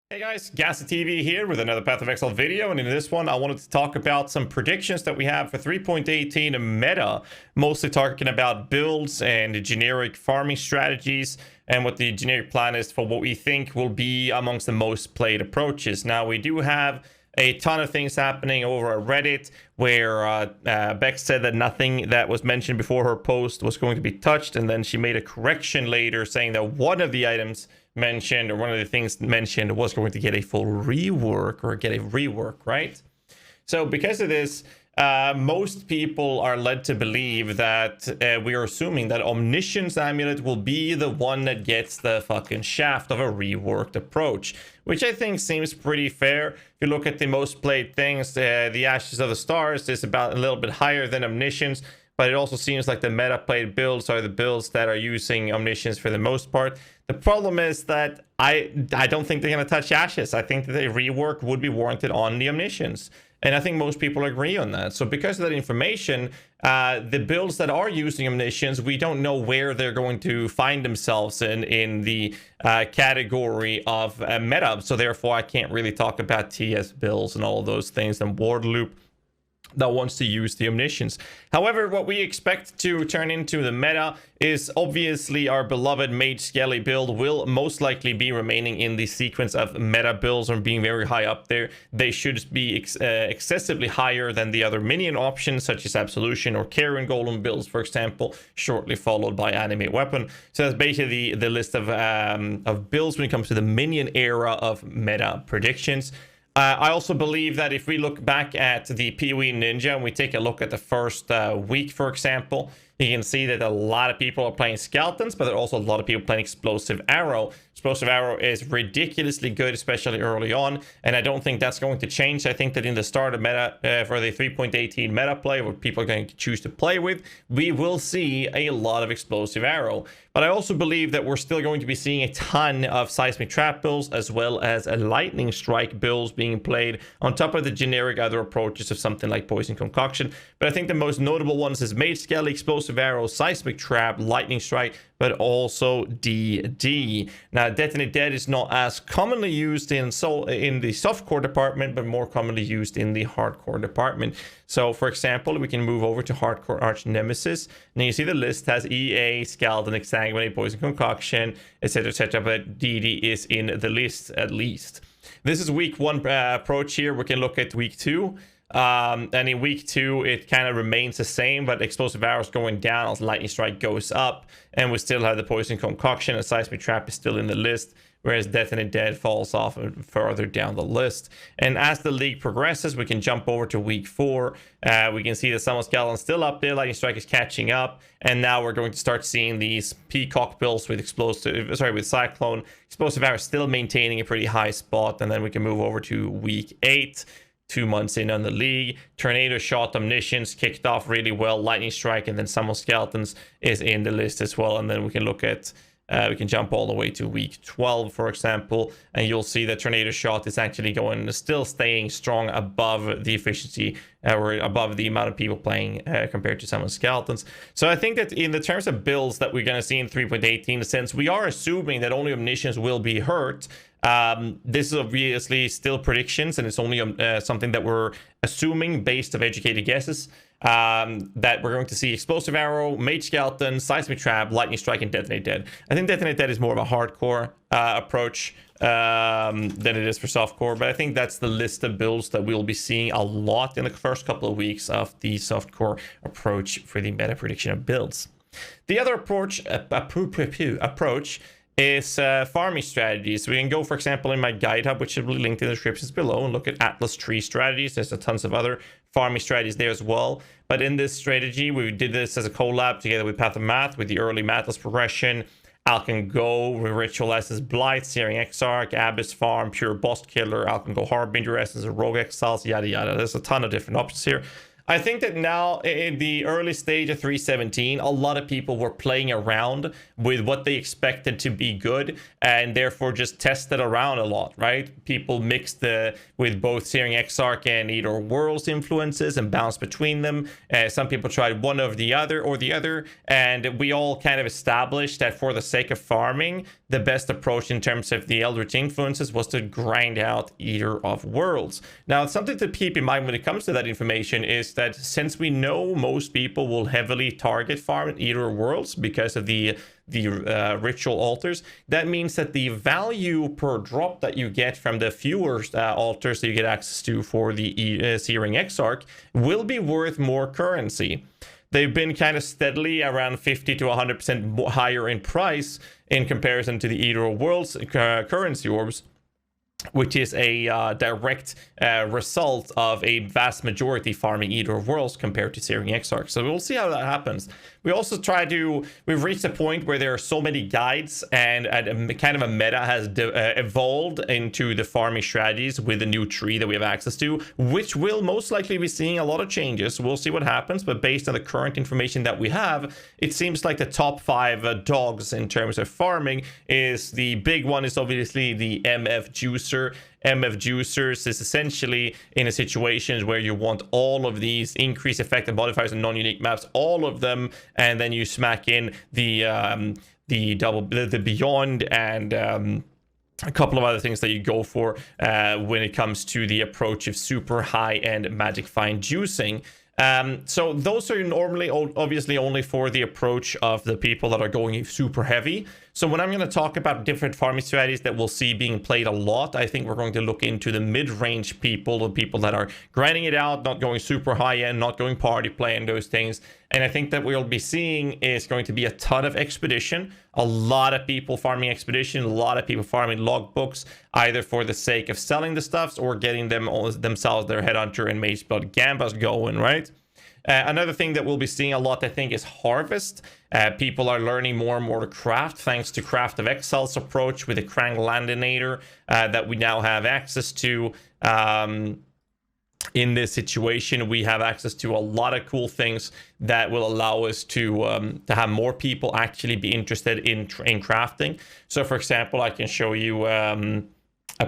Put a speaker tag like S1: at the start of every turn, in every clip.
S1: Hey guys, GhazzyTV here with another Path of Exile video, and in this one I wanted to talk about some predictions that we have for 3.18 meta, mostly talking about builds and generic farming strategies and what the generic plan is for what we think will be amongst the most played approaches. Now we do have a ton of things happening over at Reddit where Beck said that nothing that was mentioned before her post was going to be touched, and then she made a correction later saying that one of the items mentioned, or one of the things mentioned, was going to get a full rework, or get a rework, right? So because of this, most people are led to believe that we are assuming that Omniscience amulet will be the one that gets the fucking shaft of a reworked approach, which I think seems pretty fair. If you look at the most played things, the Ashes of the Stars is about a little bit higher than Omniscience, but it also seems like the meta played builds are the builds that are using Omniscience for the most part. The problem is that I don't think they're going to touch Ashes. I think that a rework would be warranted on the Omniscience. And I think most people agree on that. So because of that information, the builds that are using Omniscience, we don't know where they're going to find themselves in the category of meta. So therefore, I can't really talk about TS builds and all of those things and Wardloop that wants to use the Omniscience. However, what we expect to turn into the meta is obviously our beloved Meixsell build will most likely be remaining in the sequence of meta builds or being very high up there. They should be excessively higher than the other minion options such as Absolution or Karen Golem builds, for example, shortly followed by Animate Weapon. So that's basically the list of builds when it comes to the minion era of meta predictions. I also believe that if we look back at the PoE Ninja and we take a look at the first week, for example, you can see that a lot of people are playing Skeletons, but there are also a lot of people playing Explosive Arrow. Explosive Arrow is ridiculously good, especially early on, and I don't think that's going to change. I think that in the start of meta, for the 3.18 meta play, what people are going to choose to play with, we will see a lot of Explosive Arrow. But I also believe that we're still going to be seeing a ton of Seismic Trap builds, as well as a Lightning Strike builds being played, on top of the generic other approaches of something like Poison Concoction. But I think the most notable ones is Meixsell, Explosive Arrow, Seismic Trap, Lightning Strike, but also DD. Now, Detonate Dead is not as commonly used in the softcore department, but more commonly used in the hardcore department. So, for example, we can move over to Hardcore Arch Nemesis. Now, you see the list has EA, Skeleton, Exsanguinate, Poison Concoction, etc., etc., but DD is in the list at least. This is week 1 approach here. We can look at week 2. And in week 2 it kind of remains the same, but Explosive Arrows going down as Lightning Strike goes up, and we still have the Poison Concoction, and Seismic Trap is still in the list, whereas Detonate Dead falls off further down the list. And as the league progresses, we can jump over to week 4. We can see that Summon Skeleton still up there, Lightning Strike is catching up, and now we're going to start seeing these Peacock builds with with Cyclone. Explosive Arrow still maintaining a pretty high spot, and then we can move over to week 8. 2 months in on the league. Tornado Shot, Omniscience kicked off really well. Lightning Strike and then Summon Skeletons is in the list as well. And then we can look at, we can jump all the way to week 12, for example, and you'll see that Tornado Shot is actually still staying strong above the efficiency, or above the amount of people playing compared to Summon Skeletons. So I think that in the terms of builds that we're going to see in 3.18, since we are assuming that only Omniscience will be hurt, this is obviously still predictions, and it's only something that we're assuming based of educated guesses, that we're going to see Explosive Arrow, Mage Skeleton, Seismic Trap, Lightning Strike, and Detonate Dead. I think Detonate Dead is more of a hardcore approach than it is for softcore, but I think that's the list of builds that we'll be seeing a lot in the first couple of weeks of the softcore approach for the meta prediction of builds. The other approach is farming strategies. We can go, for example, in my guide hub, which will be linked in the descriptions below, and look at Atlas Tree strategies. There's a tons of other farming strategies there as well. But in this strategy, we did this as a collab together with Path of Math, with the early Mathless progression, Alcan Go, Ritual Essence, Blight, Searing Exarch, Abyss Farm, Pure Boss Killer, Alcan Go Harbinger Essence, Rogue Exiles, yada yada. There's a ton of different options here. I think that now in the early stage of 3.17, a lot of people were playing around with what they expected to be good and therefore just tested around a lot, right? People mixed with both Searing Exarch and Eater Worlds influences and bounced between them. Some people tried one or the other, and we all kind of established that for the sake of farming, the best approach in terms of the Eldritch influences was to grind out Eater of Worlds. Now, something to keep in mind when it comes to that information is that since we know most people will heavily target farm Eater of Worlds because of the ritual altars, that means that the value per drop that you get from the fewer altars that you get access to for the Searing Exarch will be worth more currency. They've been kind of steadily around 50 to 100% higher in price in comparison to the Eater of Worlds currency orbs, which is a direct result of a vast majority farming Eater of Worlds compared to Searing Exarch. So we'll see how that happens. We also we've reached a point where there are so many guides and kind of a meta has evolved into the farming strategies with the new tree that we have access to, which will most likely be seeing a lot of changes. We'll see what happens, but based on the current information that we have, it seems like the top 5 dogs in terms of farming is the big one is obviously the MF Juicer. MF Juicers is essentially in a situation where you want all of these increase effective modifiers and non-unique maps, all of them, and then you smack in the Beyond and a couple of other things that you go for when it comes to the approach of super high-end Magic Find juicing. So those are normally obviously only for the approach of the people that are going super heavy. So when I'm going to talk about different farming strategies that we'll see being played a lot, I think we're going to look into the mid-range people, the people that are grinding it out, not going super high-end, not going party playing those things. And I think that we'll be seeing is going to be a ton of expedition, a lot of people farming expedition, a lot of people farming logbooks, either for the sake of selling the stuffs or getting themselves their Headhunter and Mageblood Gambas going, right? Another thing that we'll be seeing a lot, I think, is harvest. People are learning more and more to craft thanks to Craft of Exile's approach with the Krang Landinator that we now have access to. In this situation, we have access to a lot of cool things that will allow us to have more people actually be interested in crafting. So, for example, I can show you a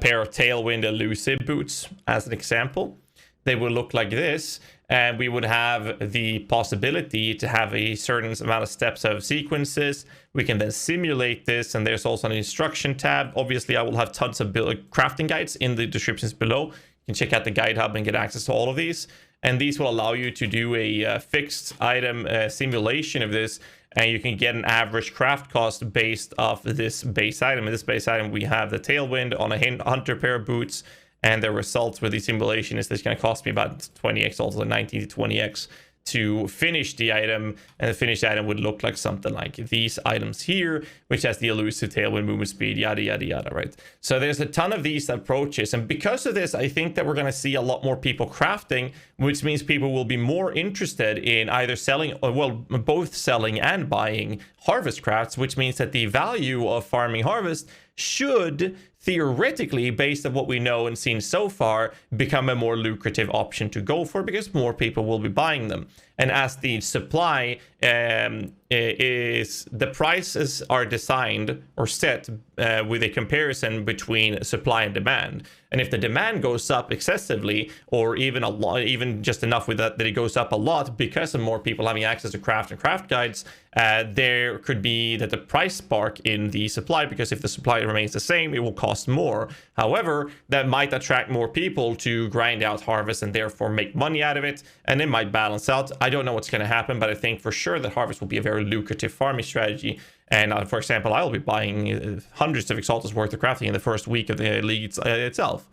S1: pair of Tailwind Elusive boots as an example. They will look like this, and we would have the possibility to have a certain amount of steps of sequences. We can then simulate this, and there's also an instruction tab. Obviously, I will have tons of crafting guides in the descriptions below. You can check out the guide hub and get access to all of these, and these will allow you to do a fixed item simulation of this, and you can get an average craft cost based off this base item. In this base item, we have the Tailwind on a Hunter pair of boots, and the results with the simulation is this going to cost me about 20x, also 19 to 20x to finish the item, and the finished item would look like something like these items here, which has the elusive Tailwind movement speed, yada yada yada, right? So there's a ton of these approaches, and because of this, I think that we're going to see a lot more people crafting, which means people will be more interested in either selling, or well, both selling and buying harvest crafts, which means that the value of farming harvest should theoretically, based on what we know and seen so far, become a more lucrative option to go for because more people will be buying them. And as the supply the prices are designed or set with a comparison between supply and demand. And if the demand goes up excessively, or even a lot, even just enough with that it goes up a lot because of more people having access to craft and craft guides, there could be that the price spark in the supply, because if the supply remains the same, it will cost more. However, that might attract more people to grind out harvest and therefore make money out of it, and it might balance out. I don't know what's going to happen, but I think for sure that harvest will be a very lucrative farming strategy. And for example, I'll be buying hundreds of Exaltas worth of crafting in the first week of the league itself.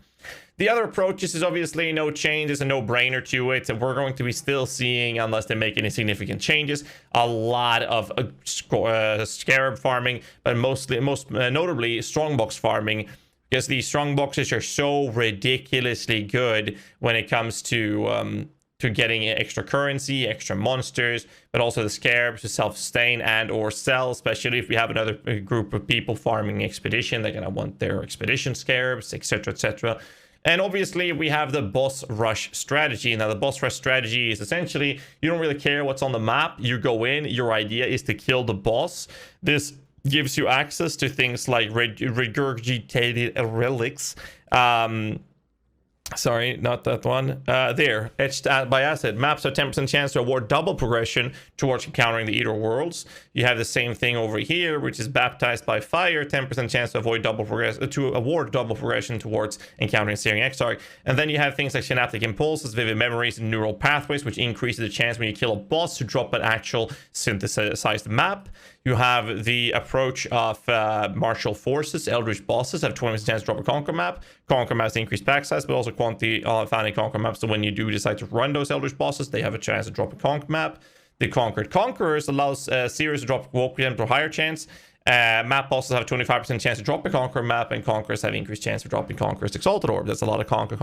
S1: The other approaches is obviously no change. It's a no-brainer to it. We're going to be still seeing, unless they make any significant changes, a lot of scarab farming, but most notably Strongbox farming, because these Strongboxes are so ridiculously good when it comes to getting extra currency, extra monsters, but also the scarabs to self-sustain and or sell, especially if we have another group of people farming expedition. They're going to want their expedition scarabs, etc., etc. And obviously we have the boss rush strategy. Now the boss rush strategy is essentially you don't really care what's on the map. You go in, your idea is to kill the boss. This gives you access to things like regurgitated relics. Sorry, not that one. There, etched by acid. Maps have 10% chance to award double progression towards encountering the Eater worlds. You have the same thing over here, which is baptized by fire. 10% chance to award double progression towards encountering Searing Exarch. And then you have things like synaptic impulses, vivid memories, and neural pathways, which increases the chance when you kill a boss to drop an actual synthesized map. You have the approach of martial forces. Eldritch bosses have 20% chance to drop a conquer map. Conquer maps increase pack size, but also quantity finding conquer maps. So when you do decide to run those Eldritch bosses, they have a chance to drop a conquer map. The Conquered Conquerors allows series to drop walk with them to a higher chance. Map bosses have 25% chance to drop a Conqueror map, and Conquerors have increased chance of dropping Conqueror's Exalted Orb. That's a lot of conquer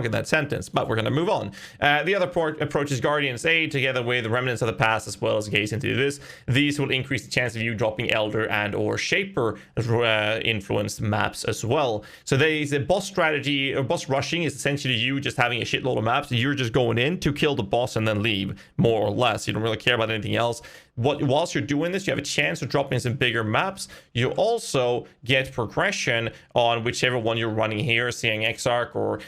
S1: in that sentence, but we're going to move on. The other approach is Guardian's Aid, together with the Remnants of the Past, as well as Gaze into this. These will increase the chance of you dropping Elder and or Shaper influenced maps as well. So there's a boss strategy, or boss rushing is essentially you just having a shitload of maps. You're just going in to kill the boss and then leave, more or less. You don't really care about anything else. Whilst you're doing this, you have a chance of dropping some bigger maps. You also get progression on whichever one you're running here, Searing Exarch or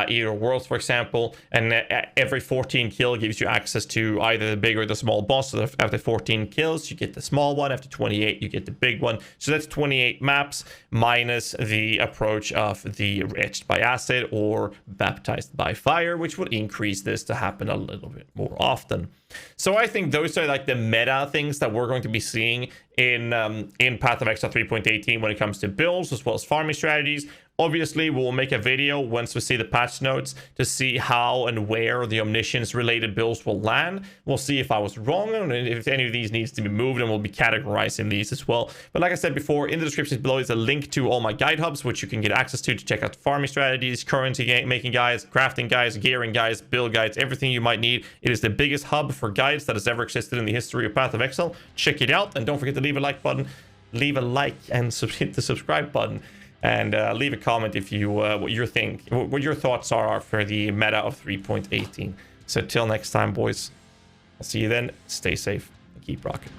S1: Eater Worlds, for example. And every 14 kill gives you access to either the big or the small boss. So after 14 kills, you get the small one. After 28, you get the big one. So that's 28 maps minus the approach of the Etched by Acid or Baptized by Fire, which would increase this to happen a little bit more often. So I think those are like the meta things that we're going to be seeing in Path of Exile 3.18 when it comes to builds as well as farming strategies. Obviously, we'll make a video once we see the patch notes to see how and where the Omniscience related builds will land. We'll see if I was wrong and if any of these needs to be moved, and we'll be categorizing these as well. But like I said before, in the description below is a link to all my guide hubs, which you can get access to check out farming strategies, currency making guides, crafting guides, gearing guides, build guides, everything you might need. It is the biggest hub for guides that has ever existed in the history of Path of Exile. Check it out, and don't forget to leave a like button, leave a like, and hit the subscribe button. And leave a comment if you what your thoughts are for the meta of 3.18. So till next time, boys. I'll see you then. Stay safe and keep rocking.